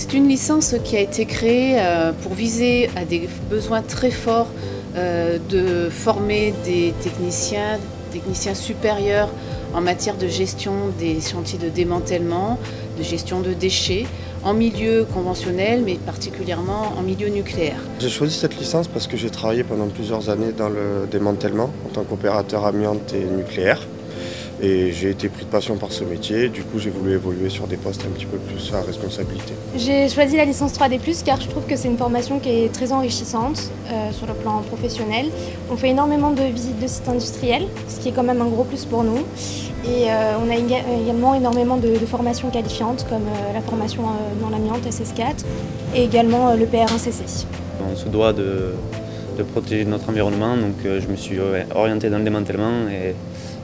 C'est une licence qui a été créée pour viser à des besoins très forts de former des techniciens supérieurs en matière de gestion des chantiers de démantèlement, de gestion de déchets, en milieu conventionnel, mais particulièrement en milieu nucléaire. J'ai choisi cette licence parce que j'ai travaillé pendant plusieurs années dans le démantèlement en tant qu'opérateur amiante et nucléaire. Et j'ai été pris de passion par ce métier, du coup j'ai voulu évoluer sur des postes un petit peu plus à responsabilité. J'ai choisi la licence 3D+, car je trouve que c'est une formation qui est très enrichissante sur le plan professionnel. On fait énormément de visites de sites industriels, ce qui est quand même un gros plus pour nous. Et on a également énormément de formations qualifiantes, comme la formation dans l'amiante SS4 et également le PR1CC. On se doit de protéger notre environnement, donc je me suis orienté dans le démantèlement et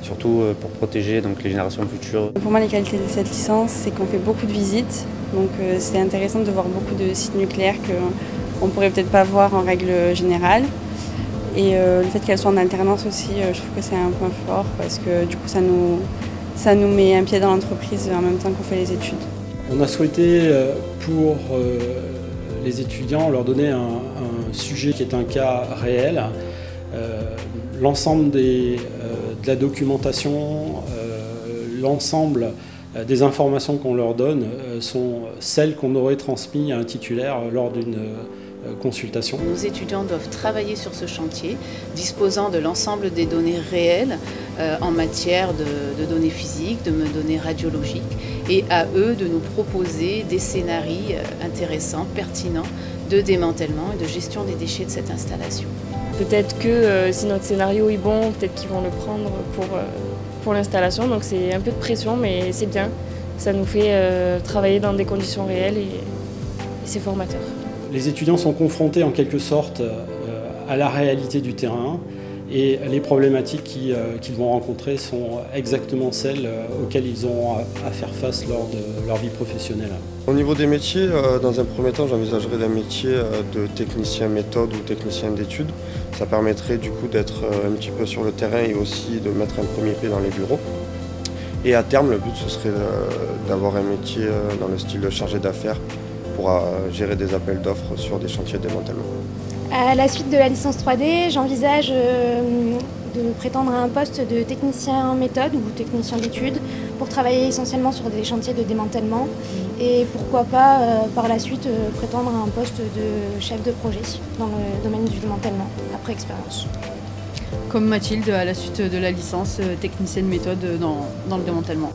surtout pour protéger donc, les générations futures. Pour moi, les qualités de cette licence, c'est qu'on fait beaucoup de visites, donc c'est intéressant de voir beaucoup de sites nucléaires qu'on ne pourrait peut-être pas voir en règle générale. Et le fait qu'elle soit en alternance aussi, je trouve que c'est un point fort parce que du coup, ça nous met un pied dans l'entreprise en même temps qu'on fait les études. On a souhaité pour les étudiants leur donner un sujet qui est un cas réel. L'ensemble de la documentation, l'ensemble des informations qu'on leur donne sont celles qu'on aurait transmises à un titulaire lors d'une consultation. Nos étudiants doivent travailler sur ce chantier, disposant de l'ensemble des données réelles en matière de données physiques, de données radiologiques, et à eux de nous proposer des scénarios intéressants, pertinents, de démantèlement et de gestion des déchets de cette installation. Peut-être que si notre scénario est bon, peut-être qu'ils vont le prendre pour l'installation. Donc c'est un peu de pression, mais c'est bien. Ça nous fait travailler dans des conditions réelles et c'est formateur. Les étudiants sont confrontés en quelque sorte à la réalité du terrain et les problématiques qu'ils vont rencontrer sont exactement celles auxquelles ils ont à faire face lors de leur vie professionnelle. Au niveau des métiers, dans un premier temps, j'envisagerais un métier de technicien méthode ou technicien d'études. Ça permettrait du coup d'être un petit peu sur le terrain et aussi de mettre un premier pied dans les bureaux. Et à terme, le but ce serait d'avoir un métier dans le style de chargé d'affaires pour gérer des appels d'offres sur des chantiers de démantèlement. À la suite de la licence 3D, j'envisage de prétendre à un poste de technicien méthode ou technicien d'études pour travailler essentiellement sur des chantiers de démantèlement et pourquoi pas par la suite prétendre à un poste de chef de projet dans le domaine du démantèlement après expérience. Comme Mathilde à la suite de la licence technicienne méthode dans le démantèlement.